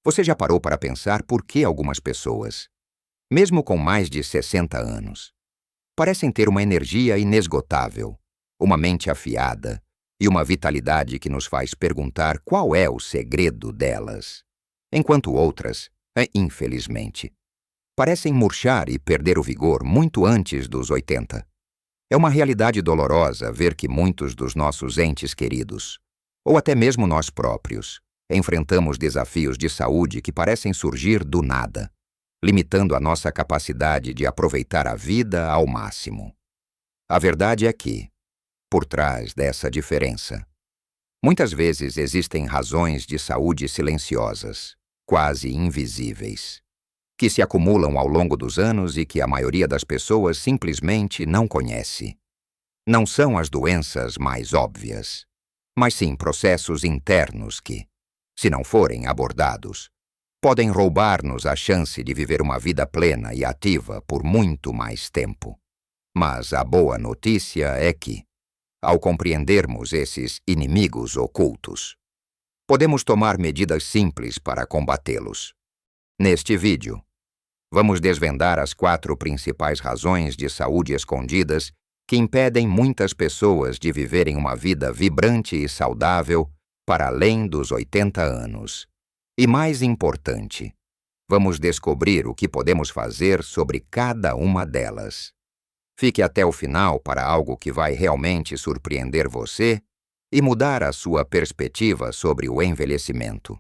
Você já parou para pensar por que algumas pessoas, mesmo com mais de 60 anos, parecem ter uma energia inesgotável, uma mente afiada e uma vitalidade que nos faz perguntar qual é o segredo delas, enquanto outras, infelizmente, parecem murchar e perder o vigor muito antes dos 80. É uma realidade dolorosa ver que muitos dos nossos entes queridos, ou até mesmo nós próprios, enfrentamos desafios de saúde que parecem surgir do nada, limitando a nossa capacidade de aproveitar a vida ao máximo. A verdade é que, por trás dessa diferença, muitas vezes existem razões de saúde silenciosas, quase invisíveis, que se acumulam ao longo dos anos e que a maioria das pessoas simplesmente não conhece. Não são as doenças mais óbvias, mas sim processos internos que, se não forem abordados, podem roubar-nos a chance de viver uma vida plena e ativa por muito mais tempo. Mas a boa notícia é que, ao compreendermos esses inimigos ocultos, podemos tomar medidas simples para combatê-los. Neste vídeo, vamos desvendar as 4 principais razões de saúde escondidas que impedem muitas pessoas de viverem uma vida vibrante e saudável para além dos 80 anos. E mais importante, vamos descobrir o que podemos fazer sobre cada uma delas. Fique até o final para algo que vai realmente surpreender você e mudar a sua perspectiva sobre o envelhecimento.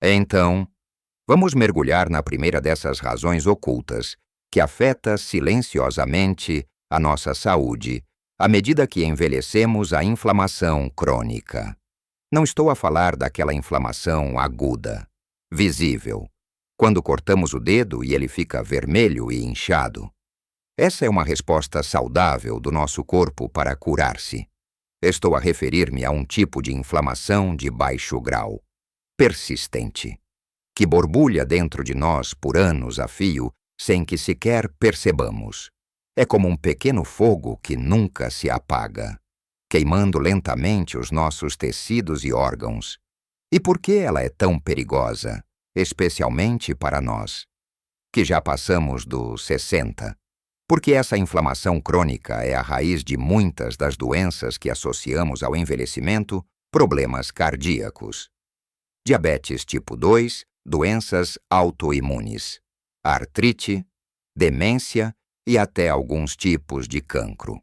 Então, vamos mergulhar na primeira dessas razões ocultas que afeta silenciosamente a nossa saúde à medida que envelhecemos: a inflamação crônica. Não estou a falar daquela inflamação aguda, visível, quando cortamos o dedo e ele fica vermelho e inchado. Essa é uma resposta saudável do nosso corpo para curar-se. Estou a referir-me a um tipo de inflamação de baixo grau, persistente, que borbulha dentro de nós por anos a fio sem que sequer percebamos. É como um pequeno fogo que nunca se apaga, queimando lentamente os nossos tecidos e órgãos. E por que ela é tão perigosa, especialmente para nós, que já passamos dos 60? Porque essa inflamação crônica é a raiz de muitas das doenças que associamos ao envelhecimento: problemas cardíacos, diabetes tipo 2, doenças autoimunes, artrite, demência e até alguns tipos de cancro.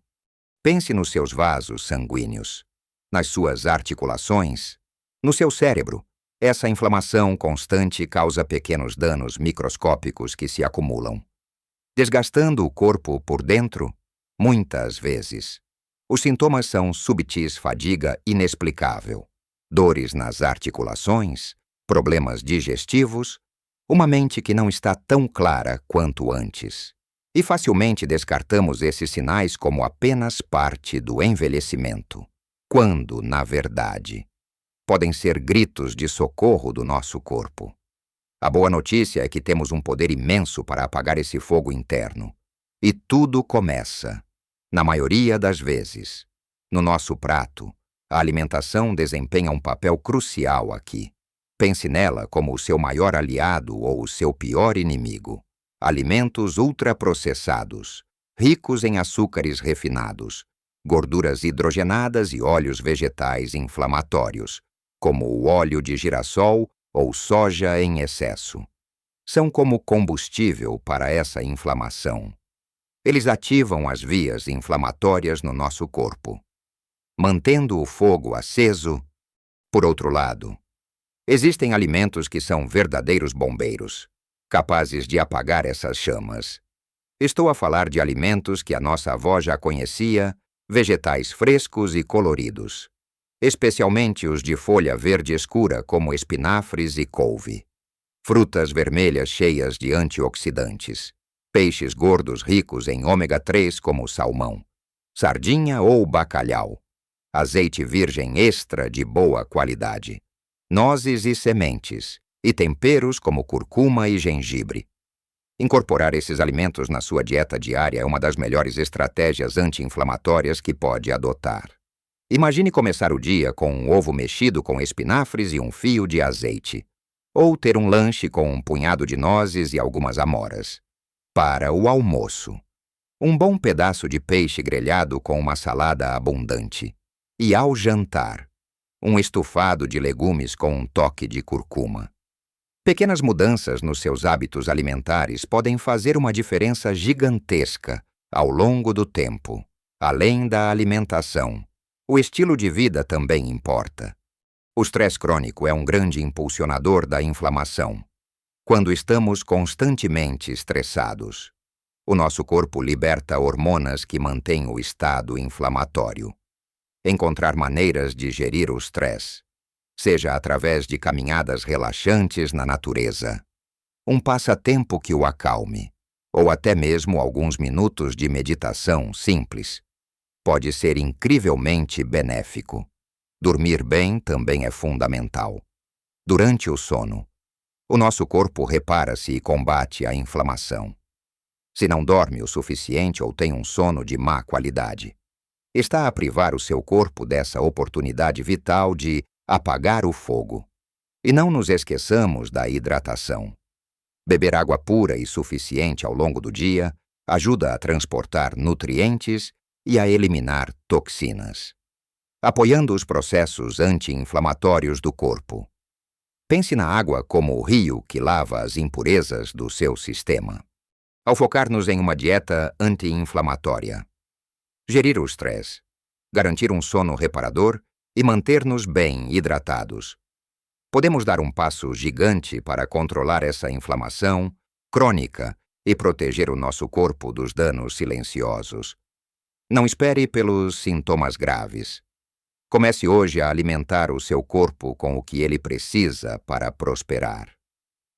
Pense nos seus vasos sanguíneos, nas suas articulações, no seu cérebro. Essa inflamação constante causa pequenos danos microscópicos que se acumulam, desgastando o corpo por dentro. Muitas vezes, os sintomas são subtis fadiga inexplicável, dores nas articulações, problemas digestivos, uma mente que não está tão clara quanto antes. E facilmente descartamos esses sinais como apenas parte do envelhecimento, quando, na verdade, podem ser gritos de socorro do nosso corpo. A boa notícia é que temos um poder imenso para apagar esse fogo interno. E tudo começa, na maioria das vezes, no nosso prato. A alimentação desempenha um papel crucial aqui. Pense nela como o seu maior aliado ou o seu pior inimigo. Alimentos ultraprocessados, ricos em açúcares refinados, gorduras hidrogenadas e óleos vegetais inflamatórios, como o óleo de girassol ou soja em excesso, são como combustível para essa inflamação. Eles ativam as vias inflamatórias no nosso corpo, mantendo o fogo aceso. Por outro lado, existem alimentos que são verdadeiros bombeiros, capazes de apagar essas chamas. Estou a falar de alimentos que a nossa avó já conhecia, vegetais frescos e coloridos, especialmente os de folha verde escura como espinafres e couve, frutas vermelhas cheias de antioxidantes, peixes gordos ricos em ômega 3 como salmão, sardinha ou bacalhau, azeite virgem extra de boa qualidade, nozes e sementes, e temperos como curcuma e gengibre. Incorporar esses alimentos na sua dieta diária é uma das melhores estratégias anti-inflamatórias que pode adotar. Imagine começar o dia com um ovo mexido com espinafres e um fio de azeite. ou ter um lanche com um punhado de nozes e algumas amoras. Para o almoço, um bom pedaço de peixe grelhado com uma salada abundante. E ao jantar, um estufado de legumes com um toque de curcuma. Pequenas mudanças nos seus hábitos alimentares podem fazer uma diferença gigantesca ao longo do tempo. Além da alimentação, o estilo de vida também importa. O estresse crônico é um grande impulsionador da inflamação. Quando estamos constantemente estressados, o nosso corpo liberta hormonas que mantêm o estado inflamatório. Encontrar maneiras de gerir o estresse, seja através de caminhadas relaxantes na natureza, um passatempo que o acalme, ou até mesmo alguns minutos de meditação simples, pode ser incrivelmente benéfico. Dormir bem também é fundamental. Durante o sono, o nosso corpo repara-se e combate a inflamação. Se não dorme o suficiente ou tem um sono de má qualidade, está a privar o seu corpo dessa oportunidade vital de apagar o fogo. E não nos esqueçamos da hidratação. Beber água pura e suficiente ao longo do dia ajuda a transportar nutrientes e a eliminar toxinas, apoiando os processos anti-inflamatórios do corpo. Pense na água como o rio que lava as impurezas do seu sistema. Ao focar-nos em uma dieta anti-inflamatória, gerir o estresse, garantir um sono reparador e manter-nos bem hidratados, podemos dar um passo gigante para controlar essa inflamação crônica e proteger o nosso corpo dos danos silenciosos. Não espere pelos sintomas graves. Comece hoje a alimentar o seu corpo com o que ele precisa para prosperar.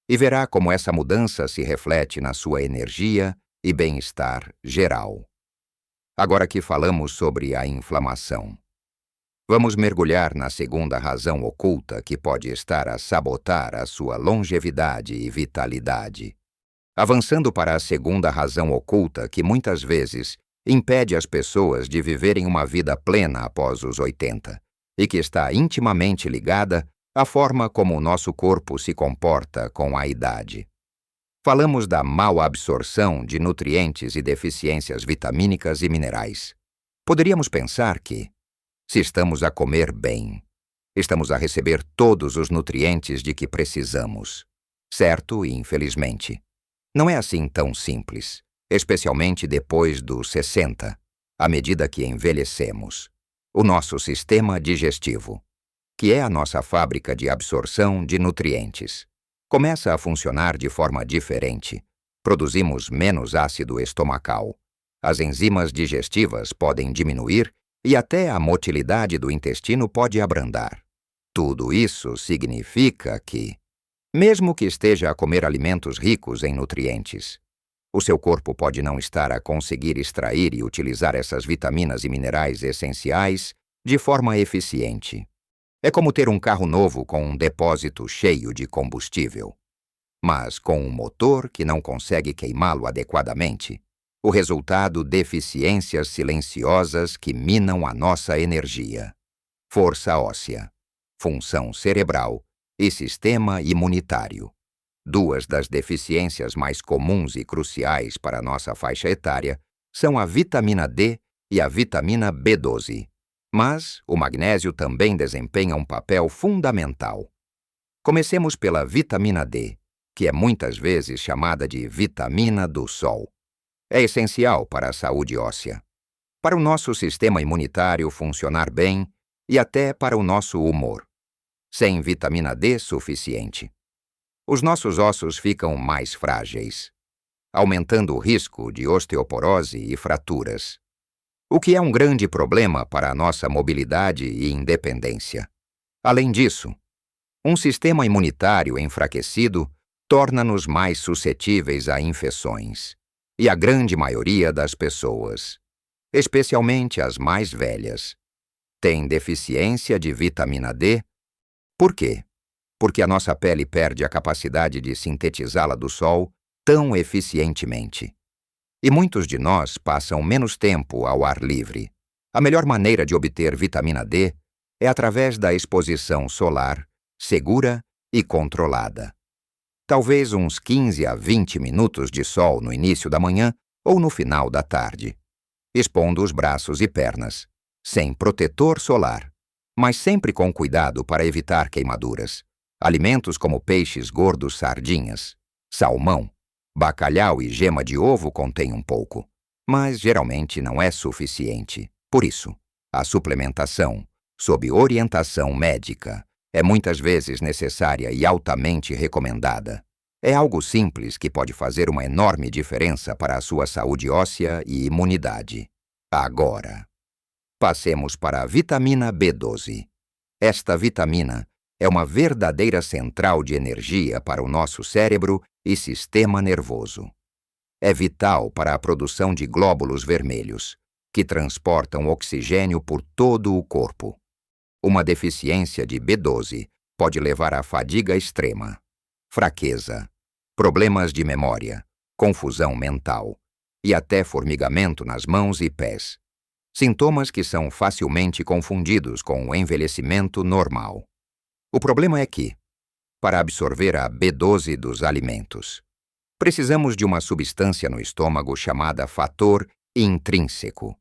E verá como essa mudança se reflete na sua energia e bem-estar geral. Agora que falamos sobre a inflamação, vamos mergulhar na segunda razão oculta que pode estar a sabotar a sua longevidade e vitalidade. Avançando para a segunda razão oculta que muitas vezes impede as pessoas de viverem uma vida plena após os 80, e que está intimamente ligada à forma como o nosso corpo se comporta com a idade. Falamos da mal absorção de nutrientes e deficiências vitamínicas e minerais. Poderíamos pensar que, se estamos a comer bem, estamos a receber todos os nutrientes de que precisamos. Certo e infelizmente, não é assim tão simples. Especialmente depois dos 60, à medida que envelhecemos. O nosso sistema digestivo, que é a nossa fábrica de absorção de nutrientes, começa a funcionar de forma diferente. Produzimos menos ácido estomacal. As enzimas digestivas podem diminuir e até a motilidade do intestino pode abrandar. Tudo isso significa que, mesmo que esteja a comer alimentos ricos em nutrientes, o seu corpo pode não estar a conseguir extrair e utilizar essas vitaminas e minerais essenciais de forma eficiente. É como ter um carro novo com um depósito cheio de combustível, mas com um motor que não consegue queimá-lo adequadamente. O resultado, deficiências silenciosas que minam a nossa energia, força óssea, função cerebral e sistema imunitário. Duas das deficiências mais comuns e cruciais para nossa faixa etária são a vitamina D e a vitamina B12. Mas o magnésio também desempenha um papel fundamental. Comecemos pela vitamina D, que é muitas vezes chamada de vitamina do sol. É essencial para a saúde óssea, para o nosso sistema imunitário funcionar bem e até para o nosso humor. Sem vitamina D suficiente, os nossos ossos ficam mais frágeis, aumentando o risco de osteoporose e fraturas, o que é um grande problema para a nossa mobilidade e independência. Além disso, um sistema imunitário enfraquecido torna-nos mais suscetíveis a infecções, e a grande maioria das pessoas, especialmente as mais velhas, tem deficiência de vitamina D. Por quê? Porque a nossa pele perde a capacidade de sintetizá-la do sol tão eficientemente. E muitos de nós passam menos tempo ao ar livre. A melhor maneira de obter vitamina D é através da exposição solar, segura e controlada. Talvez uns 15 a 20 minutos de sol no início da manhã ou no final da tarde, expondo os braços e pernas, sem protetor solar, mas sempre com cuidado para evitar queimaduras. Alimentos como peixes gordos, sardinhas, salmão, bacalhau e gema de ovo contêm um pouco, mas geralmente não é suficiente. Por isso, a suplementação, sob orientação médica, é muitas vezes necessária e altamente recomendada. É algo simples que pode fazer uma enorme diferença para a sua saúde óssea e imunidade. Agora, passemos para a vitamina B12. Esta vitamina é uma verdadeira central de energia para o nosso cérebro e sistema nervoso. É vital para a produção de glóbulos vermelhos, que transportam oxigênio por todo o corpo. Uma deficiência de B12 pode levar à fadiga extrema, fraqueza, problemas de memória, confusão mental e até formigamento nas mãos e pés. Sintomas que são facilmente confundidos com o envelhecimento normal. O problema é que, para absorver a B12 dos alimentos, precisamos de uma substância no estômago chamada fator intrínseco,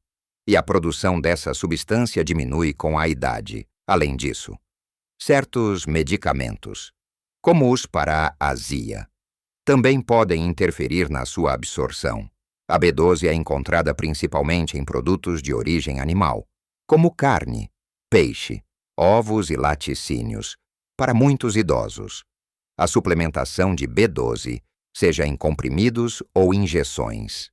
e a produção dessa substância diminui com a idade. Além disso, certos medicamentos, como os para a azia, também podem interferir na sua absorção. A B12 é encontrada principalmente em produtos de origem animal, como carne, peixe, ovos e laticínios, para muitos idosos. A suplementação de B12, seja em comprimidos ou injeções,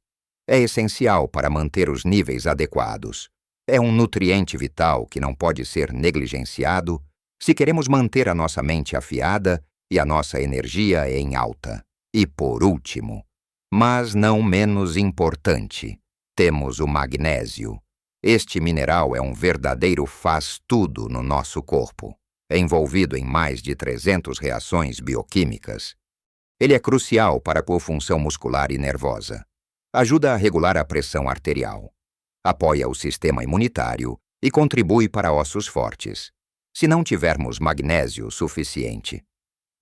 é essencial para manter os níveis adequados. É um nutriente vital que não pode ser negligenciado se queremos manter a nossa mente afiada e a nossa energia em alta. E por último, mas não menos importante, temos o magnésio. Este mineral é um verdadeiro faz-tudo no nosso corpo. É envolvido em mais de 300 reações bioquímicas. Ele é crucial para a função muscular e nervosa. Ajuda a regular a pressão arterial. Apoia o sistema imunitário e contribui para ossos fortes. Se não tivermos magnésio suficiente,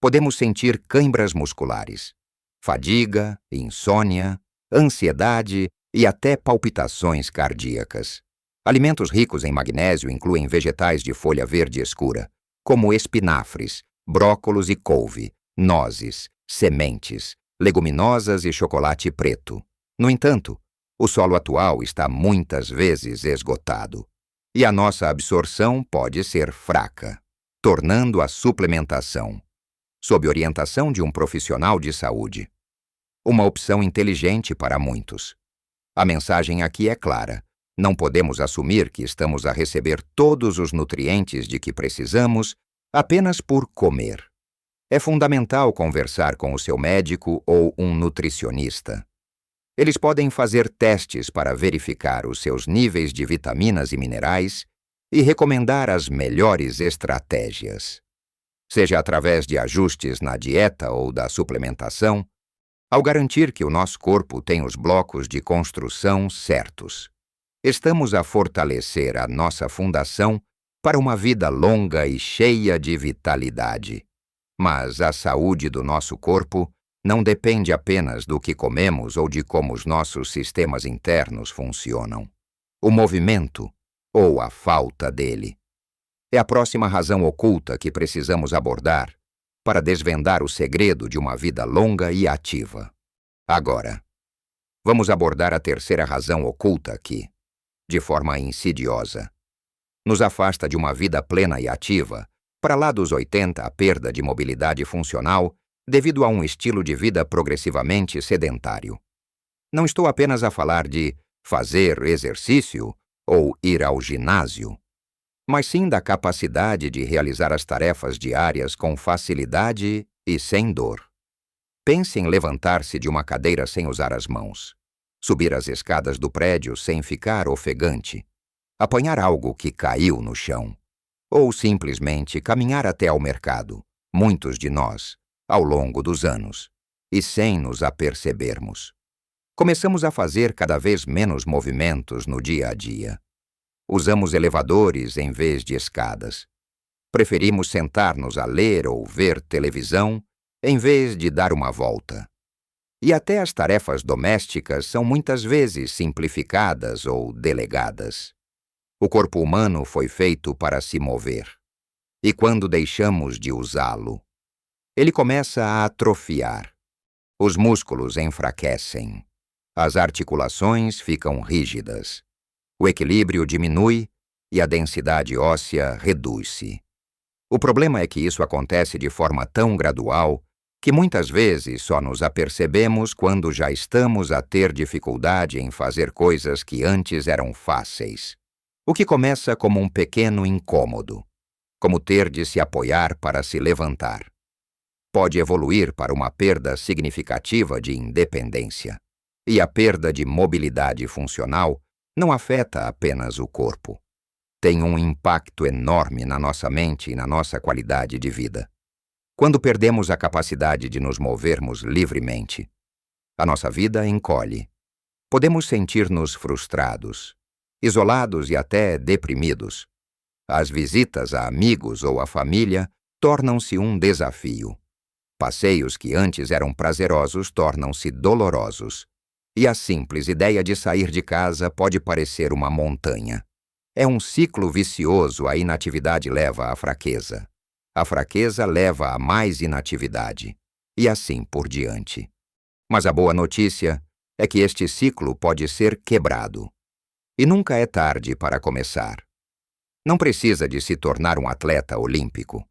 podemos sentir câimbras musculares, fadiga, insônia, ansiedade e até palpitações cardíacas. Alimentos ricos em magnésio incluem vegetais de folha verde escura, como espinafres, brócolos e couve, nozes, sementes, leguminosas e chocolate preto. No entanto, o solo atual está muitas vezes esgotado, e a nossa absorção pode ser fraca, tornando a suplementação, sob orientação de um profissional de saúde, uma opção inteligente para muitos. A mensagem aqui é clara: não podemos assumir que estamos a receber todos os nutrientes de que precisamos apenas por comer. É fundamental conversar com o seu médico ou um nutricionista. Eles podem fazer testes para verificar os seus níveis de vitaminas e minerais e recomendar as melhores estratégias, seja através de ajustes na dieta ou da suplementação, ao garantir que o nosso corpo tem os blocos de construção certos. Estamos a fortalecer a nossa fundação para uma vida longa e cheia de vitalidade. Mas a saúde do nosso corpo não depende apenas do que comemos ou de como os nossos sistemas internos funcionam. O movimento, ou a falta dele, é a próxima razão oculta que precisamos abordar para desvendar o segredo de uma vida longa e ativa. Agora, vamos abordar a terceira razão oculta que, de forma insidiosa, nos afasta de uma vida plena e ativa, para lá dos 80, a perda de mobilidade funcional devido a um estilo de vida progressivamente sedentário. Não estou apenas a falar de fazer exercício ou ir ao ginásio, mas sim da capacidade de realizar as tarefas diárias com facilidade e sem dor. Pense em levantar-se de uma cadeira sem usar as mãos, subir as escadas do prédio sem ficar ofegante, apanhar algo que caiu no chão, ou simplesmente caminhar até ao mercado, muitos de nós, ao longo dos anos, e sem nos apercebermos. Começamos a fazer cada vez menos movimentos no dia a dia. Usamos elevadores em vez de escadas. Preferimos sentar-nos a ler ou ver televisão em vez de dar uma volta. E até as tarefas domésticas são muitas vezes simplificadas ou delegadas. O corpo humano foi feito para se mover. E quando deixamos de usá-lo, ele começa a atrofiar. Os músculos enfraquecem. As articulações ficam rígidas. O equilíbrio diminui e a densidade óssea reduz-se. O problema é que isso acontece de forma tão gradual que muitas vezes só nos apercebemos quando já estamos a ter dificuldade em fazer coisas que antes eram fáceis. O que começa como um pequeno incômodo, como ter de se apoiar para se levantar, pode evoluir para uma perda significativa de independência. E a perda de mobilidade funcional não afeta apenas o corpo. Tem um impacto enorme na nossa mente e na nossa qualidade de vida. Quando perdemos a capacidade de nos movermos livremente, a nossa vida encolhe. Podemos sentir-nos frustrados, isolados e até deprimidos. As visitas a amigos ou à família tornam-se um desafio. Passeios que antes eram prazerosos tornam-se dolorosos. E a simples ideia de sair de casa pode parecer uma montanha. É um ciclo vicioso. A inatividade leva à fraqueza. A fraqueza leva a mais inatividade. E assim por diante. Mas a boa notícia é que este ciclo pode ser quebrado. E nunca é tarde para começar. Não precisa de se tornar um atleta olímpico.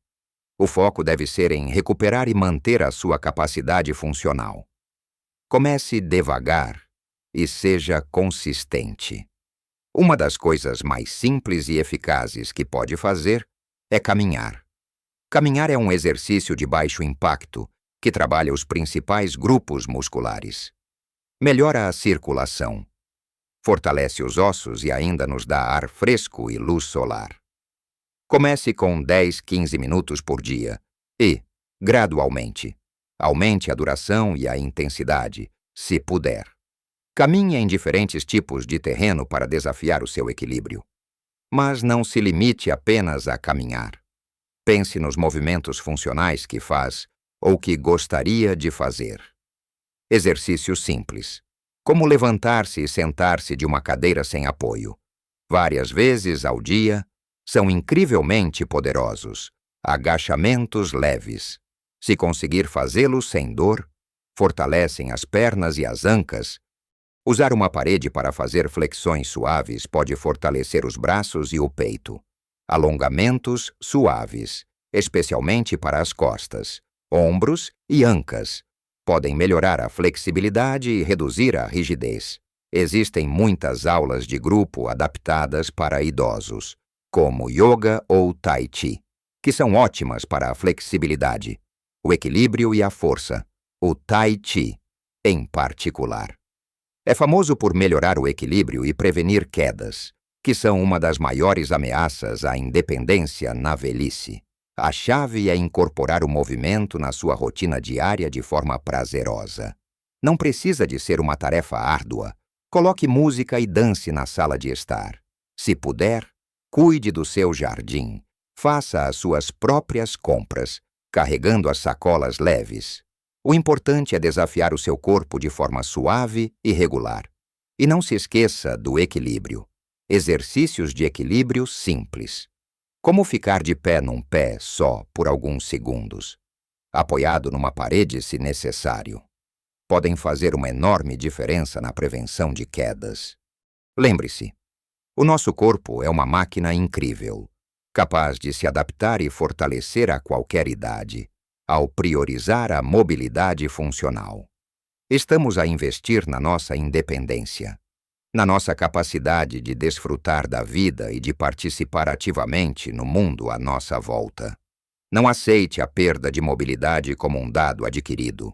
O foco deve ser em recuperar e manter a sua capacidade funcional. Comece devagar e seja consistente. Uma das coisas mais simples e eficazes que pode fazer é caminhar. Caminhar é um exercício de baixo impacto que trabalha os principais grupos musculares. Melhora a circulação. Fortalece os ossos e ainda nos dá ar fresco e luz solar. Comece com 10-15 minutos por dia e, gradualmente, aumente a duração e a intensidade, se puder. Caminhe em diferentes tipos de terreno para desafiar o seu equilíbrio. Mas não se limite apenas a caminhar. Pense nos movimentos funcionais que faz ou que gostaria de fazer. Exercícios simples, como levantar-se e sentar-se de uma cadeira sem apoio, várias vezes ao dia, são incrivelmente poderosos. Agachamentos leves. Se conseguir fazê-los sem dor, fortalecem as pernas e as ancas. Usar uma parede para fazer flexões suaves pode fortalecer os braços e o peito. Alongamentos suaves, especialmente para as costas, ombros e ancas, podem melhorar a flexibilidade e reduzir a rigidez. Existem muitas aulas de grupo adaptadas para idosos, como yoga ou tai chi, que são ótimas para a flexibilidade, o equilíbrio e a força. O tai chi, em particular, é famoso por melhorar o equilíbrio e prevenir quedas, que são uma das maiores ameaças à independência na velhice. A chave é incorporar o movimento na sua rotina diária de forma prazerosa. Não precisa de ser uma tarefa árdua. Coloque música e dance na sala de estar. Se puder, cuide do seu jardim. Faça as suas próprias compras, carregando as sacolas leves. O importante é desafiar o seu corpo de forma suave e regular. E não se esqueça do equilíbrio. Exercícios de equilíbrio simples. Como ficar de pé num pé só por alguns segundos, apoiado numa parede se necessário. Podem fazer uma enorme diferença na prevenção de quedas. Lembre-se, o nosso corpo é uma máquina incrível, capaz de se adaptar e fortalecer a qualquer idade, ao priorizar a mobilidade funcional. Estamos a investir na nossa independência, na nossa capacidade de desfrutar da vida e de participar ativamente no mundo à nossa volta. Não aceite a perda de mobilidade como um dado adquirido.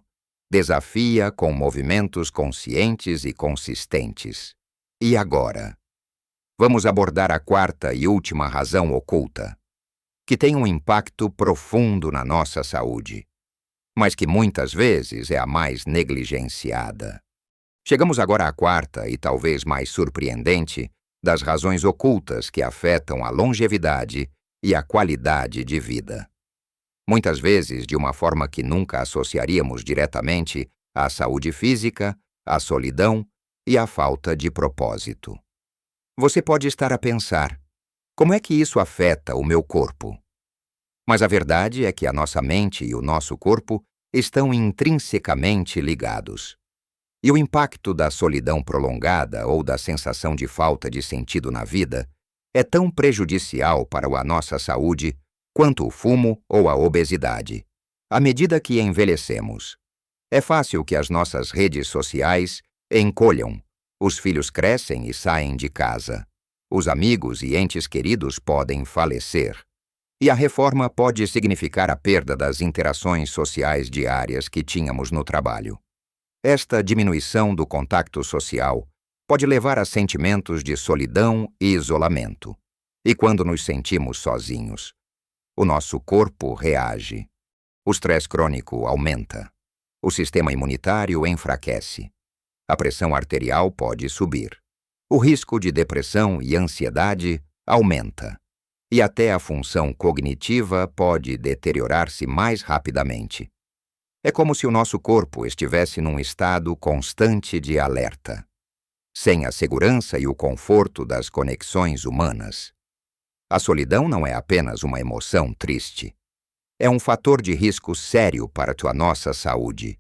Desafia com movimentos conscientes e consistentes. E agora? Vamos abordar a quarta e última razão oculta, que tem um impacto profundo na nossa saúde, mas que muitas vezes é a mais negligenciada. Chegamos agora à quarta e talvez mais surpreendente das razões ocultas que afetam a longevidade e a qualidade de vida. Muitas vezes de uma forma que nunca associaríamos diretamente à saúde física, à solidão e à falta de propósito. Você pode estar a pensar: como é que isso afeta o meu corpo? Mas a verdade é que a nossa mente e o nosso corpo estão intrinsecamente ligados. E o impacto da solidão prolongada ou da sensação de falta de sentido na vida é tão prejudicial para a nossa saúde quanto o fumo ou a obesidade. À medida que envelhecemos, é fácil que as nossas redes sociais encolham. Os filhos crescem e saem de casa. Os amigos e entes queridos podem falecer. E a reforma pode significar a perda das interações sociais diárias que tínhamos no trabalho. Esta diminuição do contato social pode levar a sentimentos de solidão e isolamento. E quando nos sentimos sozinhos, o nosso corpo reage. O estresse crônico aumenta. O sistema imunitário enfraquece. A pressão arterial pode subir. O risco de depressão e ansiedade aumenta. E até a função cognitiva pode deteriorar-se mais rapidamente. É como se o nosso corpo estivesse num estado constante de alerta, sem a segurança e o conforto das conexões humanas. A solidão não é apenas uma emoção triste. É um fator de risco sério para a nossa saúde,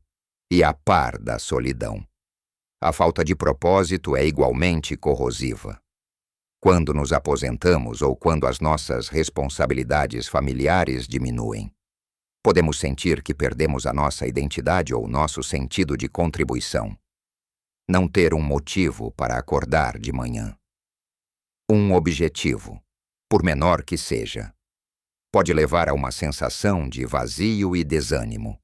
e a par da solidão. A falta de propósito é igualmente corrosiva. Quando nos aposentamos ou quando as nossas responsabilidades familiares diminuem, podemos sentir que perdemos a nossa identidade ou nosso sentido de contribuição. Não ter um motivo para acordar de manhã. Um objetivo, por menor que seja, pode levar a uma sensação de vazio e desânimo.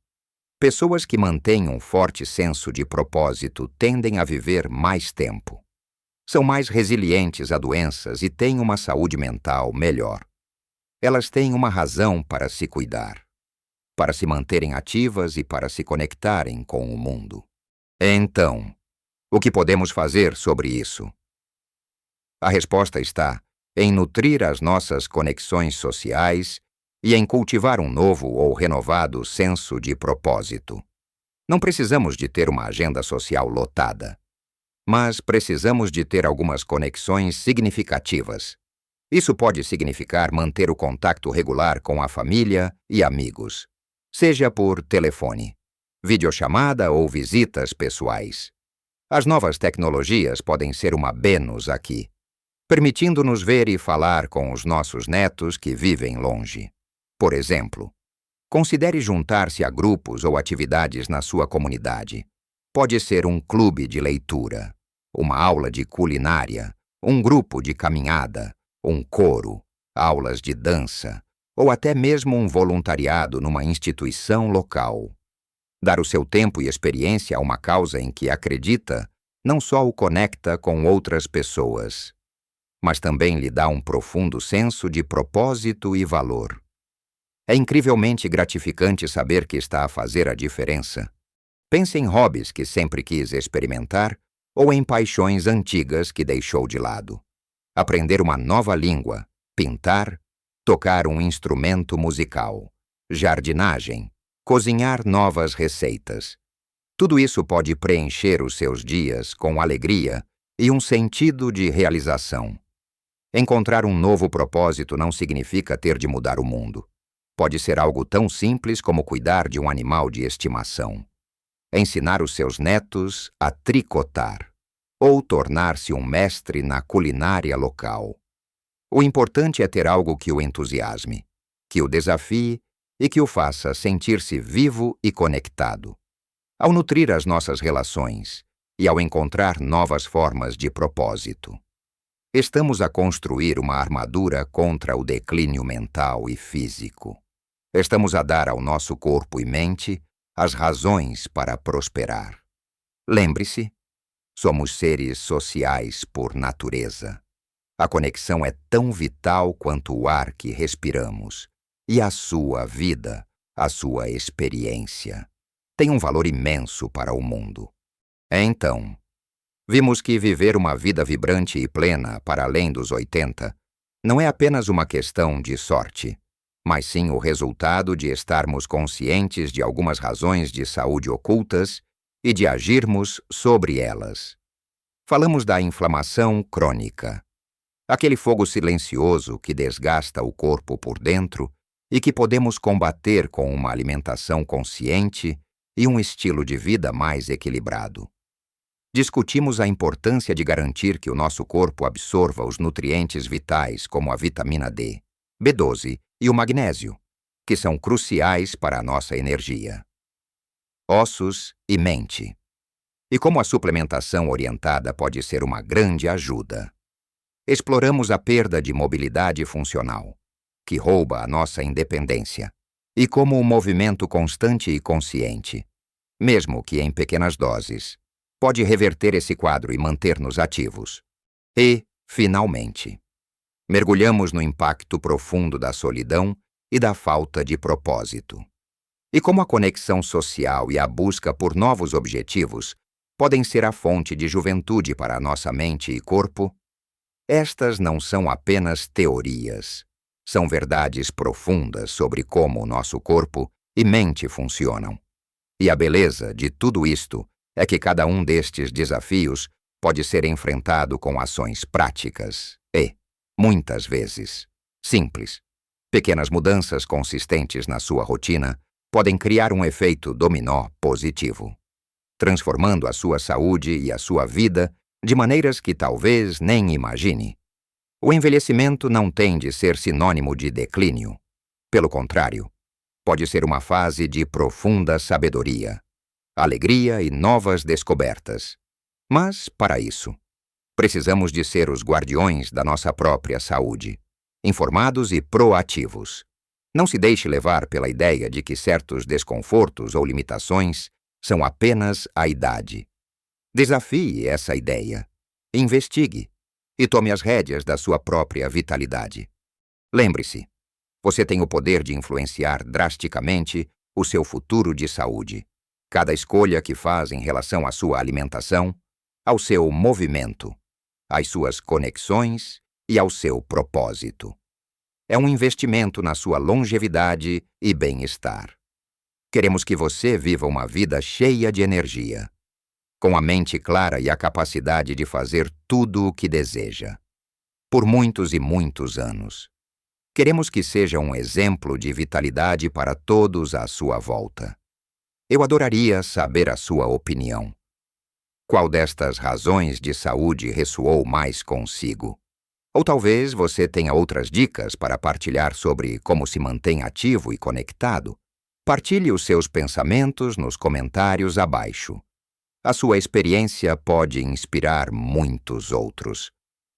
Pessoas que mantêm um forte senso de propósito tendem a viver mais tempo. São mais resilientes a doenças e têm uma saúde mental melhor. Elas têm uma razão para se cuidar, para se manterem ativas e para se conectarem com o mundo. Então, o que podemos fazer sobre isso? A resposta está em nutrir as nossas conexões sociais e em cultivar um novo ou renovado senso de propósito. Não precisamos de ter uma agenda social lotada, mas precisamos de ter algumas conexões significativas. Isso pode significar manter o contato regular com a família e amigos, seja por telefone, videochamada ou visitas pessoais. As novas tecnologias podem ser uma bênus aqui, permitindo-nos ver e falar com os nossos netos que vivem longe. Por exemplo, considere juntar-se a grupos ou atividades na sua comunidade. Pode ser um clube de leitura, uma aula de culinária, um grupo de caminhada, um coro, aulas de dança, ou até mesmo um voluntariado numa instituição local. Dar o seu tempo e experiência a uma causa em que acredita não só o conecta com outras pessoas, mas também lhe dá um profundo senso de propósito e valor. É incrivelmente gratificante saber que está a fazer a diferença. Pense em hobbies que sempre quis experimentar ou em paixões antigas que deixou de lado. Aprender uma nova língua, pintar, tocar um instrumento musical, jardinagem, cozinhar novas receitas. Tudo isso pode preencher os seus dias com alegria e um sentido de realização. Encontrar um novo propósito não significa ter de mudar o mundo. Pode ser algo tão simples como cuidar de um animal de estimação, ensinar os seus netos a tricotar, ou tornar-se um mestre na culinária local. O importante é ter algo que o entusiasme, que o desafie e que o faça sentir-se vivo e conectado. Ao nutrir as nossas relações e ao encontrar novas formas de propósito, estamos a construir uma armadura contra o declínio mental e físico. Estamos a dar ao nosso corpo e mente as razões para prosperar. Lembre-se, somos seres sociais por natureza. A conexão é tão vital quanto o ar que respiramos, e a sua vida, a sua experiência, tem um valor imenso para o mundo. Então, vimos que viver uma vida vibrante e plena para além dos 80 não é apenas uma questão de sorte, mas sim o resultado de estarmos conscientes de algumas razões de saúde ocultas e de agirmos sobre elas. Falamos da inflamação crônica, aquele fogo silencioso que desgasta o corpo por dentro e que podemos combater com uma alimentação consciente e um estilo de vida mais equilibrado. Discutimos a importância de garantir que o nosso corpo absorva os nutrientes vitais como a vitamina D, B12 e o magnésio, que são cruciais para a nossa energia. Ossos e mente. E como a suplementação orientada pode ser uma grande ajuda. Exploramos a perda de mobilidade funcional, que rouba a nossa independência, e como o movimento constante e consciente, mesmo que em pequenas doses, pode reverter esse quadro e manter-nos ativos. E, finalmente, mergulhamos no impacto profundo da solidão e da falta de propósito. E como a conexão social e a busca por novos objetivos podem ser a fonte de juventude para a nossa mente e corpo, estas não são apenas teorias. São verdades profundas sobre como o nosso corpo e mente funcionam. E a beleza de tudo isto é que cada um destes desafios pode ser enfrentado com ações práticas e, muitas vezes, simples. Pequenas mudanças consistentes na sua rotina podem criar um efeito dominó positivo, transformando a sua saúde e a sua vida de maneiras que talvez nem imagine. O envelhecimento não tem de ser sinônimo de declínio. Pelo contrário, pode ser uma fase de profunda sabedoria, alegria e novas descobertas. Mas, para isso, precisamos de ser os guardiões da nossa própria saúde, informados e proativos. Não se deixe levar pela ideia de que certos desconfortos ou limitações são apenas a idade. Desafie essa ideia. Investigue e tome as rédeas da sua própria vitalidade. Lembre-se, você tem o poder de influenciar drasticamente o seu futuro de saúde. Cada escolha que faz em relação à sua alimentação, ao seu movimento, às suas conexões e ao seu propósito. É um investimento na sua longevidade e bem-estar. Queremos que você viva uma vida cheia de energia, com a mente clara e a capacidade de fazer tudo o que deseja, por muitos e muitos anos. Queremos que seja um exemplo de vitalidade para todos à sua volta. Eu adoraria saber a sua opinião. Qual destas razões de saúde ressoou mais consigo? Ou talvez você tenha outras dicas para partilhar sobre como se mantém ativo e conectado? Partilhe os seus pensamentos nos comentários abaixo. A sua experiência pode inspirar muitos outros.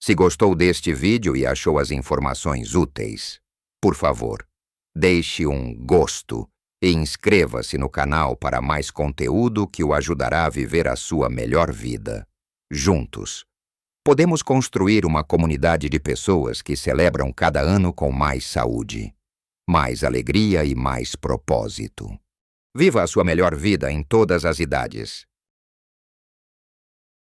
Se gostou deste vídeo e achou as informações úteis, por favor, deixe um gosto e inscreva-se no canal para mais conteúdo que o ajudará a viver a sua melhor vida. Juntos, podemos construir uma comunidade de pessoas que celebram cada ano com mais saúde, mais alegria e mais propósito. Viva a sua melhor vida em todas as idades.